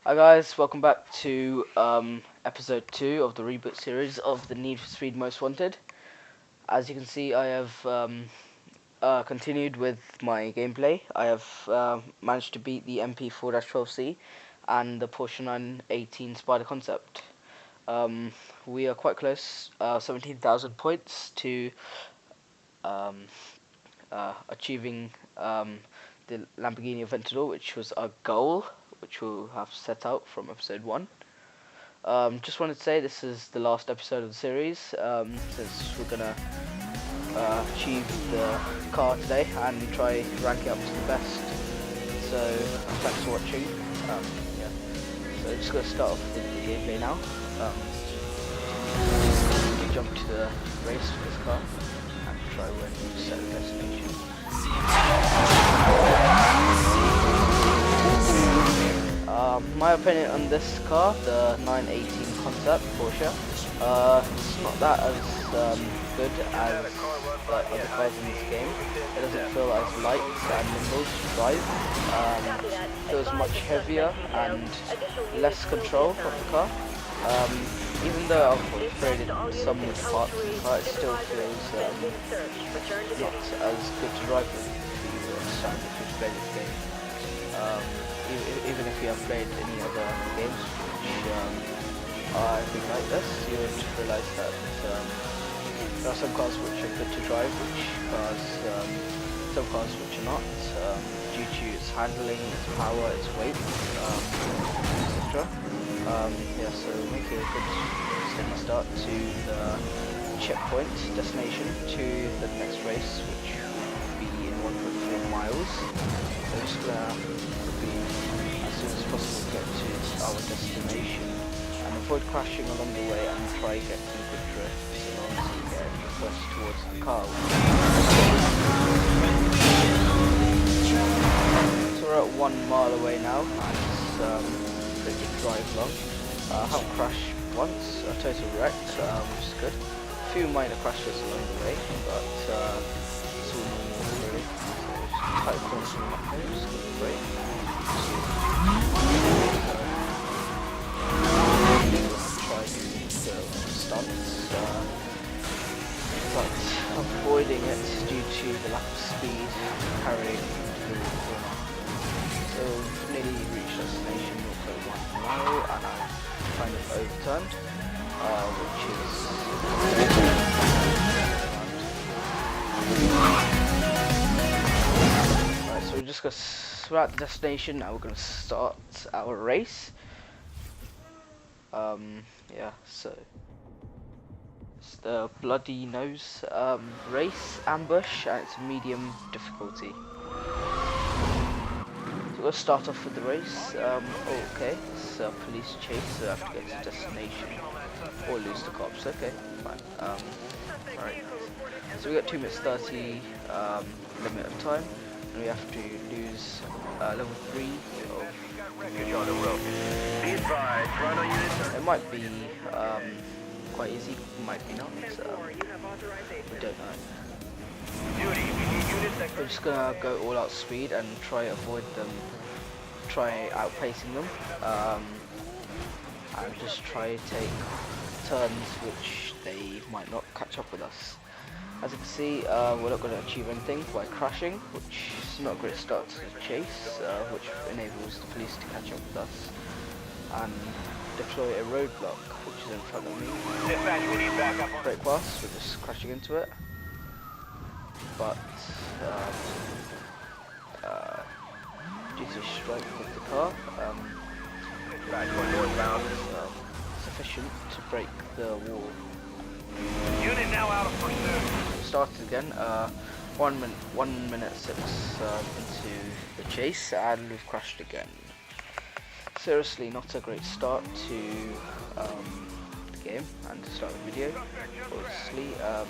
Hi guys, welcome back to episode 2 of the reboot series of the Need for Speed Most Wanted. As you can see, I have continued with my gameplay. I have managed to beat the MP4-12C and the Porsche 918 Spider Concept. We are quite close, 17,000 points to achieving the Lamborghini Aventador, which was our goal, which we'll have set out from episode 1. Just wanted to say this is the last episode of the series, since we're gonna achieve the car today and try rank it up to the best. So thanks for watching. Yeah. So just gonna start off with the gameplay now. Jump to the race with this car and try when you set the destination. My opinion on this car, the 918 Concept Porsche, it's not that as good as other cars in this game. It doesn't feel as light and nimble to drive. It feels much heavier and less control of the car. Even though I've upgraded some of the parts of the car, it still feels not as good to drive with if you understand if you've played this game. Even if you have played any other games which are anything like this, you would realise that there are some cars which are good to drive, some cars which are not, due to its handling, its power, its weight, etc. Yeah, so make it a good steady start to the checkpoint destination to the next race, which will be in 1.4 miles. So just as soon as possible get to our destination and avoid crashing along the way and try getting good drifts as long as you get close towards the car. So we're at 1 mile away now and it's pretty good drive long. I haven't crashed once, a total wreck, which is good. A few minor crashes along the way, but it's all normal really. So just tight corners from up here, just going to brake. Try to do stunts, but avoiding it due to the lack of speed carrying through the corner. So nearly reached destination 0.1 mile and I kind of overturned, which is right. So we're at the destination now. We're gonna start our race. Yeah. So it's the Bloody Nose race ambush, and it's medium difficulty. So we'll start off with the race. Okay, it's a police chase, so I have to get to destination or lose the cops. Okay, fine. Alright. So we got 2 minutes 30 limit of time, and we have to lose level 3 of. It might be quite easy, might be not. We don't know. We're just gonna go all out speed and try outpacing them, and just try to take turns which they might not catch up with us. As you can see, we're not going to achieve anything by crashing, which is not a great start to the chase, which enables the police to catch up with us and deploy a roadblock, which is in front of me. Brake pass, we're just crashing into it. But due to strength of the car, sufficient to break the wall. Unit now out of pursuit. Started again. 1 minute 6 into the chase, and we've crashed again. Seriously, not a great start to the game and to start the video. Obviously, yeah,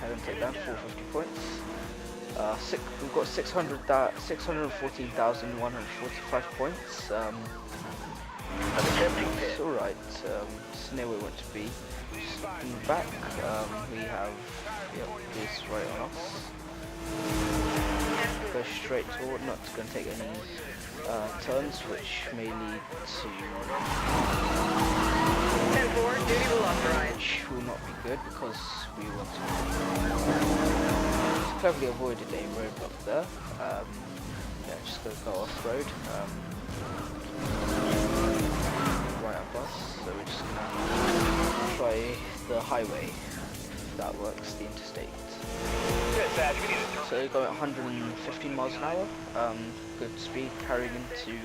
head and take down 450 points. We've got 614,145 points. It's alright. It's near where we want to be. Just looking back, we have this right on us. go straight toward, not going to take any turns, which may lead to 10-4, duty will authorize. which will not be good because we want to cleverly avoided a roadblock there. Yeah, just going to go off road. Right up us, so we're just going to try the highway, if that works, the interstate. Good, Badge. We need to turn. So going at 115 miles an hour, good speed, carrying into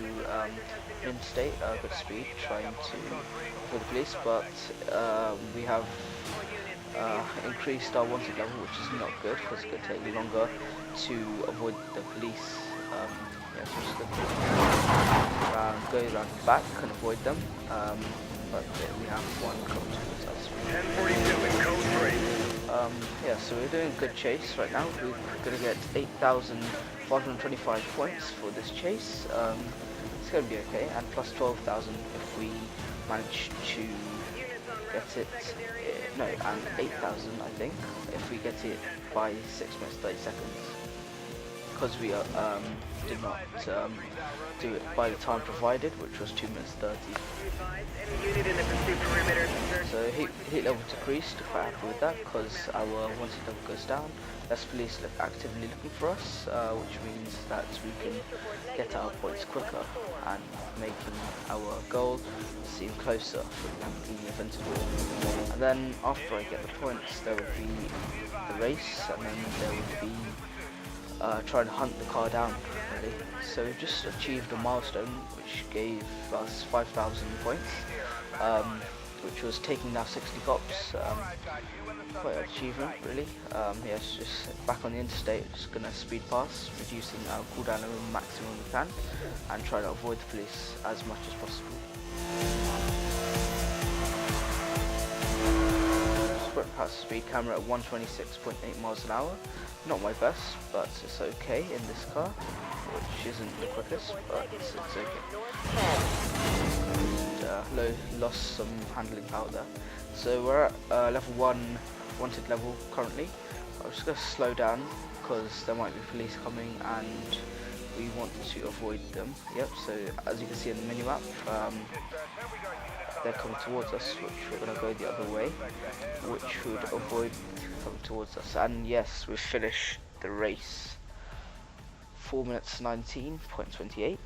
interstate, good speed, trying to avoid the police, but we have increased our wanted level, which is not good because it's going to take longer to avoid the police. Yeah, so just going to go around the back and avoid them, but we have one coming towards us. 1042 in code 3. Yeah, so we're doing a good chase right now. We're going to get 8,525 points for this chase. It's going to be okay, and plus 12,000 if we manage to get it, no, and 8,000 I think, if we get it by 6 minutes 30 seconds. Because we did not do it by the time provided, which was 2 minutes 30. So heat level decreased, quite happy with that, because our wanted level goes down. Less police actively looking for us, which means that we can get our points quicker and making our goal seem closer for the Lamborghini Aventador. And then after I get the points, there will be the race, and then there will be trying to hunt the car down, really. So we've just achieved a milestone which gave us 5,000 points, which was taking down 60 cops. Quite an achievement, really. Yeah, it's just back on the interstate, just gonna speed past, reducing our cooldown level maximum we can, and try to avoid the police as much as possible. Sprint past speed camera at 126.8 miles an hour. Not my best, but it's okay in this car, which isn't the quickest, but it's okay. And, lost some handling power there. So we're at level 1 wanted level currently. I'm just going to slow down because there might be police coming and we want to avoid them. Yep, so as you can see in the mini-map, they're coming towards us, which we're going to go the other way, which would avoid coming towards us. And yes, we've finished the race. 4 minutes 19.28.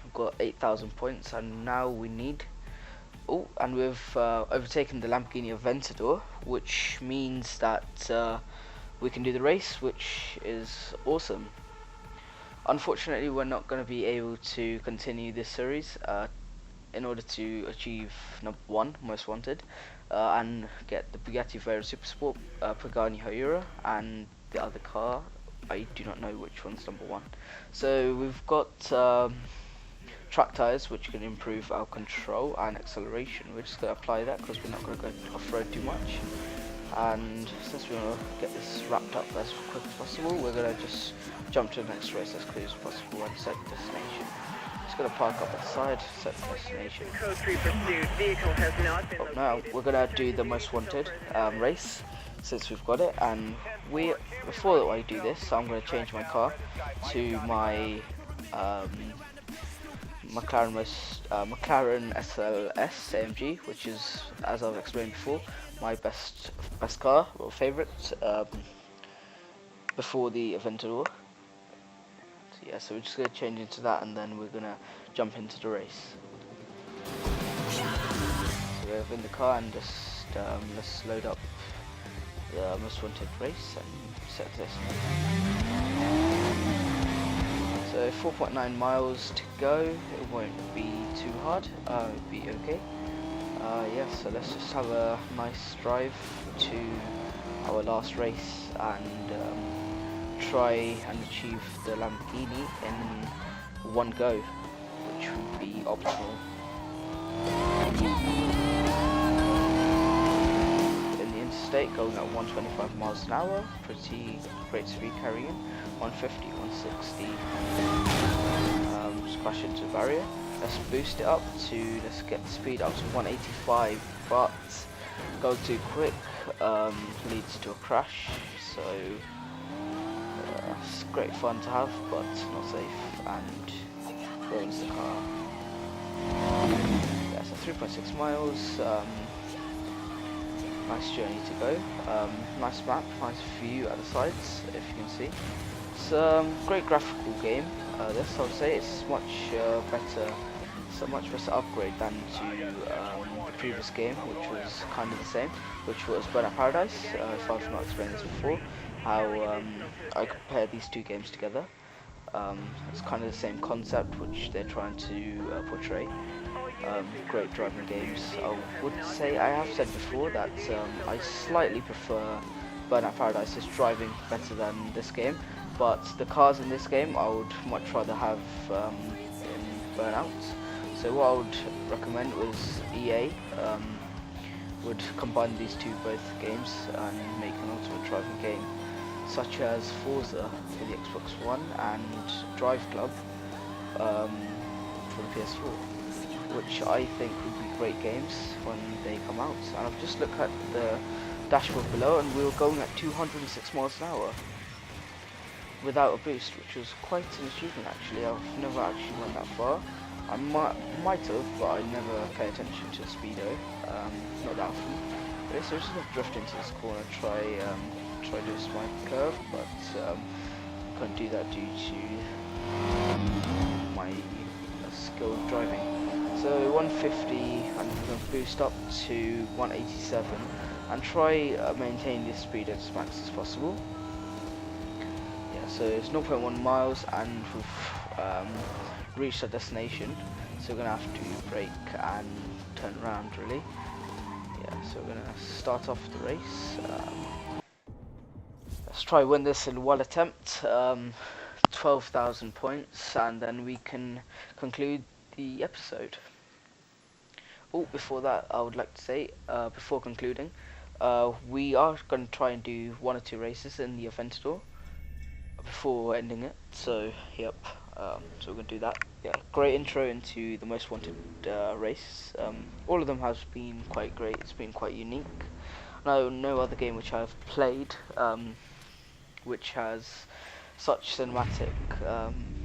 We've got 8,000 points, and now we need... Oh, and we've overtaken the Lamborghini Aventador, which means that we can do the race, which is awesome. Unfortunately, we're not going to be able to continue this series in order to achieve number 1, most wanted, and get the Bugatti Veyron Supersport, Pagani Huayra, and the other car. I do not know which one's number 1. So we've got track tires, which can improve our control and acceleration. We're just going to apply that because we're not going to go off-road too much. And since we want to get this wrapped up as quick as possible, we're going to just jump to the next race as quick as possible and set the destination. Just going to park up at the side, set the destination. Code 3 pursuit. Vehicle has not been Now we're going to do the most wanted race, since we've got it. And before I do this, I'm going to change my car to my McLaren SLS AMG, which is, as I've explained before, my best car or favourite before the Aventador. So yeah, so we're just going to change into that, and then we're going to jump into the race. So we're in the car, and just let's load up the most wanted race and set this. So 4.9 miles to go. It won't be too hard. It'll be okay. Yeah, so let's just have a nice drive to our last race and try and achieve the Lamborghini in one go, which would be optimal. In the interstate, going at 125 miles an hour, pretty great speed carrying. 150, 160. Just crash into the barrier. Let's boost it up to, let's get the speed up to 185, but going too quick leads to a crash, so It's great fun to have, but not safe, and ruins the car. Yeah, so 3.6 miles. Nice journey to go. Nice map, nice view at the sides, if you can see. It's a great graphical game. This, I would say, it's much better. It's a much better upgrade than to the previous game, which was kind of the same, which was Burnout Paradise. If I've not explained this before, how I compare these two games together. It's kind of the same concept which they're trying to portray. Great driving games. I would say, I have said before that I slightly prefer Burnout Paradise's driving better than this game, but the cars in this game I would much rather have in Burnout. So what I would recommend was EA would combine these both games and make an ultimate driving game, such as Forza for the Xbox One and Drive Club for the PS4, which I think would be great games when they come out. And I've just looked at the dashboard below, and we were going at 206 miles an hour without a boost, which was quite an achievement actually. I've never actually went that far. I might have, but I never pay attention to speedo, not that often. But so I'm just going to drift into this corner, try to this my curve, but couldn't do that due to my skill of driving. So 150, and we're going to boost up to 187 and try maintain this speed as max as possible. Yeah, so it's 0.1 miles and we've reached our destination, so we're going to have to brake and turn around really. Yeah, so we're going to start off the race. Let's try win this in one attempt. 12,000 points, and then we can conclude the episode. Oh, before that, I would like to say, before concluding, we are going to try and do 1 or 2 races in the event store before ending it. So, yep, so we're going to do that. Yeah, great intro into the Most Wanted race. All of them have been quite great. It's been quite unique. No other game which I've played which has such cinematic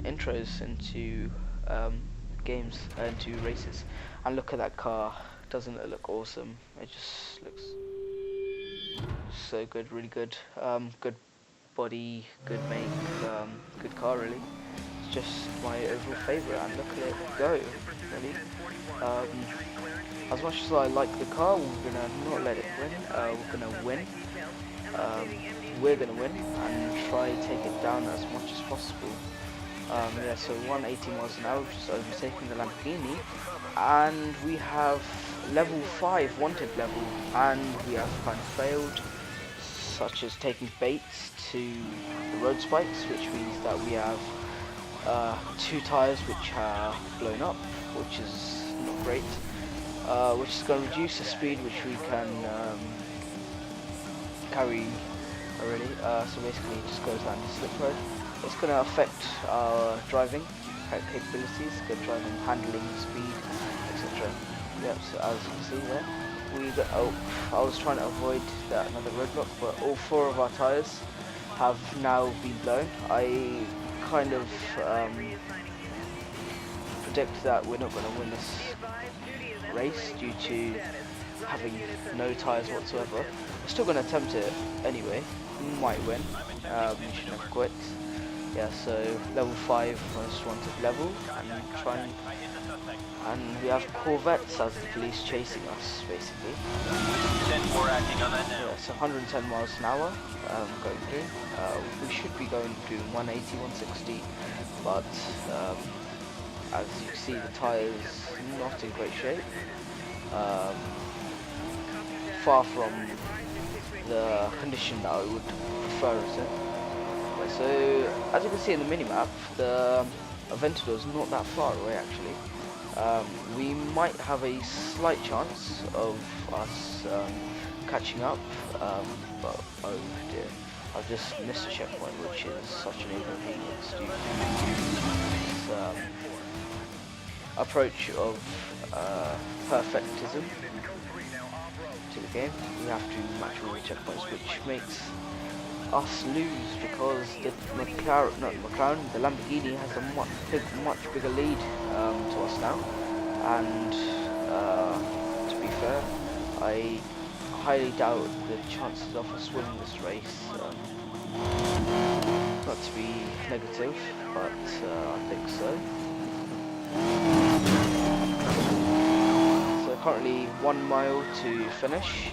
intros into games, into races. And look at that car, doesn't it look awesome? It just looks so good, really good. Good body, good make, good car really. It's just my overall favourite, and look at it go, really. As much as I like the car, we're gonna not let it win. We're gonna win. We're gonna win and try to take it down as much as possible. Yeah, so 180 miles an hour, just overtaking the Lamborghini, and we have level 5 wanted level, and we have kind of failed, such as taking baits to the road spikes, which means that we have 2 tires which are blown up, which is not great, which is going to reduce the speed which we can carry already. So basically it just goes down to slip road. It's going to affect our driving capabilities, good driving, handling, speed, etc. Yep, so as you can see there, I was trying to avoid another roadblock, but all 4 of our tyres have now been blown. I kind of predict that we're not going to win this race due to having no tyres whatsoever. We're still going to attempt it anyway. We might win. We should never quit. Yeah, so level 5 most wanted level, and we have Corvettes as the police chasing us, basically. Yeah, so 110 miles an hour going through. We should be going through 180, 160, but as you can see, the tyres not in great shape. Far from the condition that I would prefer it in. So, as you can see in the minimap, the Aventador is not that far away actually. We might have a slight chance of us catching up, but oh dear, I've just missed a checkpoint, which is such an inconvenience due to this approach of perfectism to the game. We have to match all the checkpoints, which makes us lose because the McLaren, not McLaren, the Lamborghini has a much bigger lead to us now. And to be fair, I highly doubt the chances of us winning this race. Not to be negative, but I think so. So currently 1 mile to finish.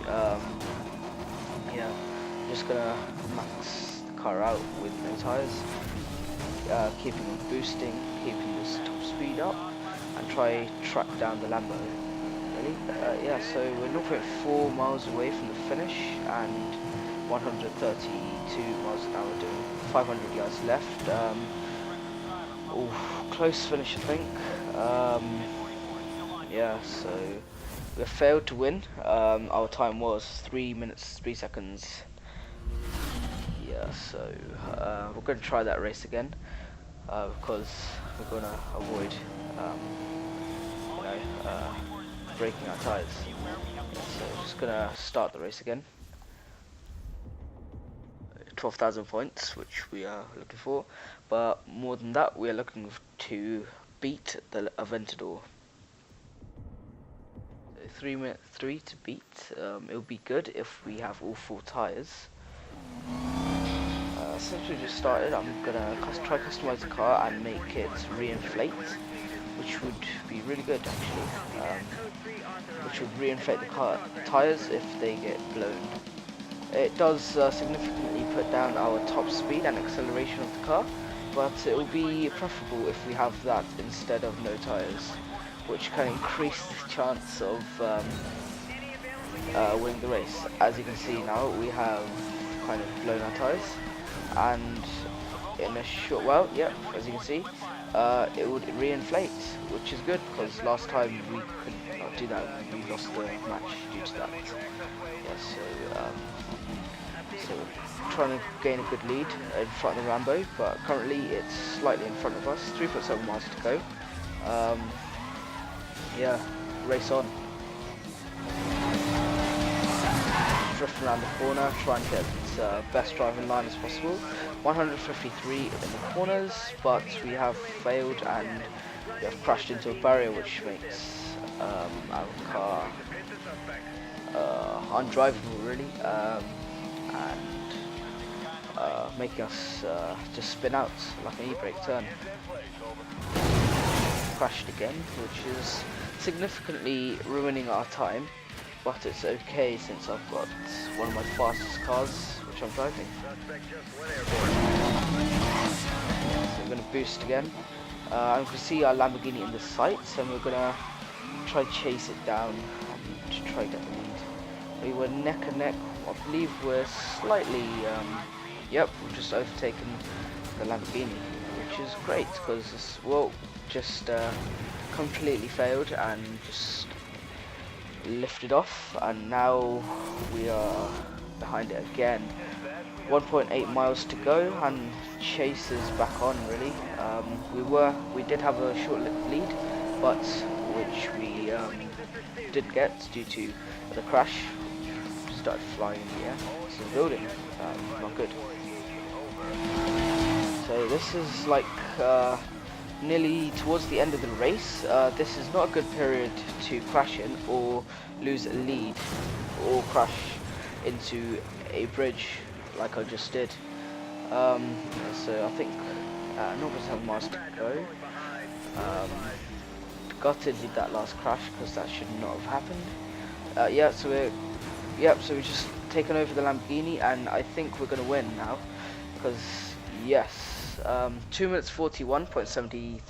Yeah, just gonna max the car out with no tyres, keeping on boosting, keeping this top speed up, and try track down the Lambo. Really? Yeah, so we're 0.4 miles away from the finish and 132 miles an hour, doing 500 yards left. Close finish, I think. Yeah, so we failed to win. Our time was 3 minutes 3 seconds. Yeah, so we're going to try that race again because we're going to avoid breaking our tires. Yeah, so we're just going to start the race again. 12,000 points, which we are looking for, but more than that, we are looking to beat the Aventador. 3 minute 3 to beat. It would be good if we have all 4 tires. Since we just started, I'm gonna try customize the car and make it reinflate, which would be really good actually. Which would reinflate the car tires if they get blown. It does significantly put down our top speed and acceleration of the car, but it will be preferable if we have that instead of no tires, which can increase the chance of winning the race. As you can see now, we have kind of blown our tires, and in a short while, as you can see, it would reinflate, which is good because last time we could not do that. We lost the match due to that. Yeah, so trying to gain a good lead in front of the Rambo, but currently it's slightly in front of us. 3.7 miles to go. Yeah, race on. Drifting around the corner, trying to get best driving line as possible. 153 in the corners, but we have failed and we have crashed into a barrier, which makes our car undrivable really, and making us just spin out like an e-brake turn. Crashed again, which is significantly ruining our time, but it's okay since I've got one of my fastest cars which I'm driving. So I'm going to boost again. I'm going to see our Lamborghini in the sights, and we're going to try chase it down and try get the lead. We were neck and neck. I believe we're slightly, we've just overtaken the Lamborghini, which is great because this just completely failed and just lifted off, and now we are behind it again. 1.8 miles to go and chase is back on really. We did have a short lead, but which we did get due to the crash. Started flying in the air. It's a building, not good. So this is like nearly towards the end of the race. This is not a good period to crash in or lose a lead or crash into a bridge like I just did. So I think 0.7 miles to go. Gutted with that last crash because that should not have happened. So we're just taken over the Lamborghini, and I think we're going to win now because yes, 2 minutes 41.73